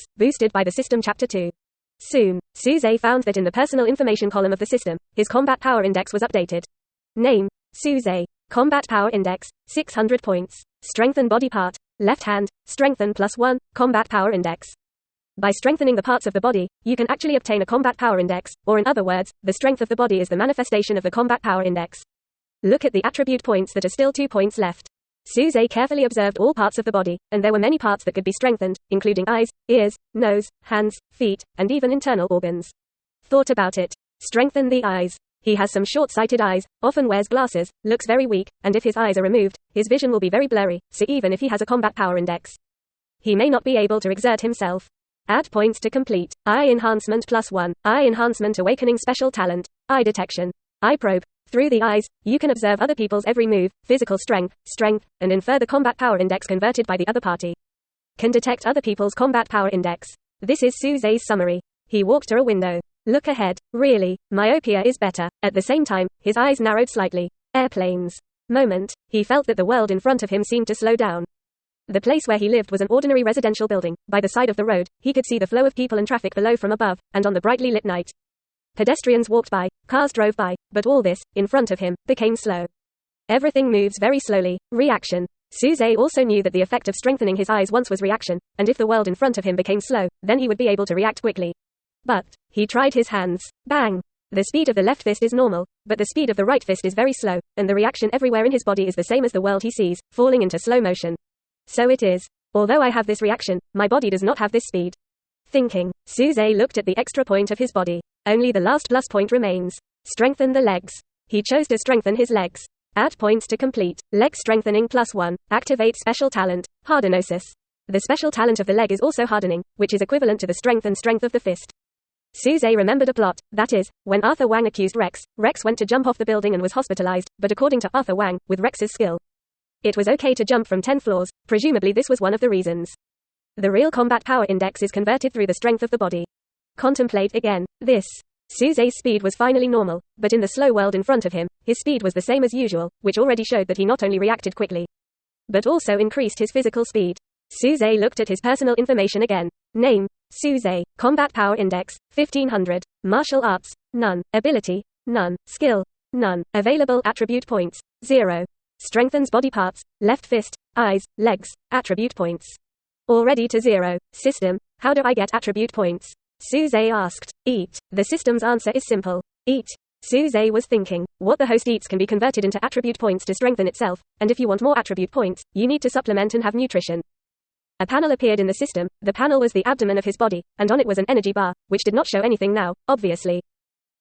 index, boosted by the system Chapter 2. Soon, Suze found that in the personal information column of the system, his combat power index was updated. Name, Suze. Combat power index, 600 points. Strengthen body part, left hand, strengthen +1, combat power index. By strengthening the parts of the body, you can actually obtain a combat power index, or in other words, the strength of the body is the manifestation of the combat power index. Look at the attribute points that are still 2 points left. Suze carefully observed all parts of the body, and there were many parts that could be strengthened, including eyes, ears, nose, hands, feet, and even internal organs. Thought about it. Strengthen the eyes. He has some short-sighted eyes, often wears glasses, looks very weak, and if his eyes are removed, his vision will be very blurry, so even if he has a combat power index, he may not be able to exert himself. Add points to complete. Eye enhancement +1. Eye enhancement awakening special talent. Eye detection. Eye probe. Through the eyes, you can observe other people's every move, physical strength, and infer the combat power index converted by the other party. Can detect other people's combat power index. This is Suze's summary. He walked to a window. Look ahead. Really, myopia is better. At the same time, his eyes narrowed slightly. Airplanes. Moment. He felt that the world in front of him seemed to slow down. The place where he lived was an ordinary residential building. By the side of the road, he could see the flow of people and traffic below from above, and on the brightly lit night. Pedestrians walked by, cars drove by, but all this, in front of him, became slow. Everything moves very slowly. Reaction. Suze also knew that the effect of strengthening his eyes once was reaction, and if the world in front of him became slow, then he would be able to react quickly. But he tried his hands. Bang! The speed of the left fist is normal, but the speed of the right fist is very slow, and the reaction everywhere in his body is the same as the world he sees, falling into slow motion. So it is. Although I have this reaction, my body does not have this speed. Thinking, Suze looked at the extra point of his body. Only the last plus point remains. Strengthen the legs. He chose to strengthen his legs. Add points to complete. Leg strengthening +1. Activate special talent, hardenosis. The special talent of the leg is also hardening, which is equivalent to the strength of the fist. Suze remembered a plot, that is, when Arthur Wang accused Rex went to jump off the building and was hospitalized, but according to Arthur Wang, with Rex's skill, it was okay to jump from 10 floors, presumably this was one of the reasons. The real combat power index is converted through the strength of the body. Contemplate again. This. Suze's speed was finally normal, but in the slow world in front of him, his speed was the same as usual, which already showed that he not only reacted quickly, but also increased his physical speed. Suze looked at his personal information again. Name, Suze. Combat power index, 1500. Martial arts, none. Ability, none. Skill, none. Available attribute points, 0. Strengthens body parts, left fist, eyes, legs, attribute points. Already to 0. System, how do I get attribute points? Suze asked. Eat. The system's answer is simple. Eat. Suze was thinking, what the host eats can be converted into attribute points to strengthen itself, and if you want more attribute points, you need to supplement and have nutrition. A panel appeared in the system. The panel was the abdomen of his body, and on it was an energy bar, which did not show anything now, obviously.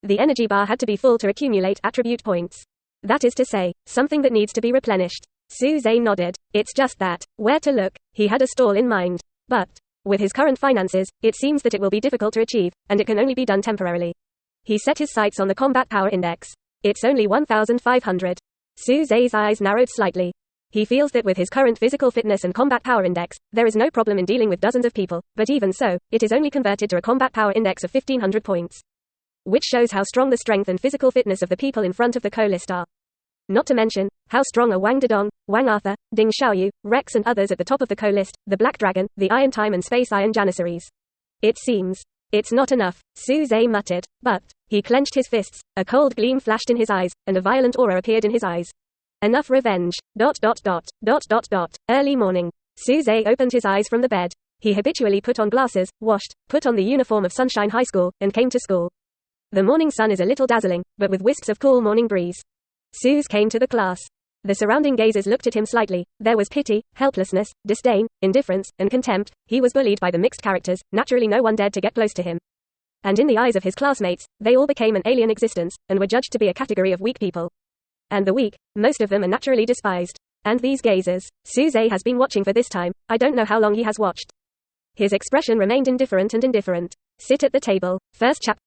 The energy bar had to be full to accumulate attribute points. That is to say, something that needs to be replenished. Suze nodded. It's just that. Where to look? He had a stall in mind. But with his current finances, it seems that it will be difficult to achieve, and it can only be done temporarily. He set his sights on the combat power index. It's only 1,500. Suze's eyes narrowed slightly. He feels that with his current physical fitness and combat power index, there is no problem in dealing with dozens of people, but even so, it is only converted to a combat power index of 1,500 points. Which shows how strong the strength and physical fitness of the people in front of the co-list are. Not to mention, how strong are Wang Dedong, Wang Arthur, Ding Xiaoyu, Rex and others at the top of the co-list, the Black Dragon, the Iron Time and Space Iron Janissaries. It seems. It's not enough, Suze muttered, but he clenched his fists, a cold gleam flashed in his eyes, and a violent aura appeared in his eyes. Enough revenge. ... Early morning. Suze opened his eyes from the bed. He habitually put on glasses, washed, put on the uniform of Sunshine High School, and came to school. The morning sun is a little dazzling, but with wisps of cool morning breeze. Suze came to the class. The surrounding gazers looked at him slightly. There was pity, helplessness, disdain, indifference, and contempt. He was bullied by the mixed characters. Naturally no one dared to get close to him. And in the eyes of his classmates, they all became an alien existence, and were judged to be a category of weak people. And the weak, most of them are naturally despised. And these gazers, Suze has been watching for this time. I don't know how long he has watched. His expression remained indifferent and indifferent. Sit at the table. First chapter.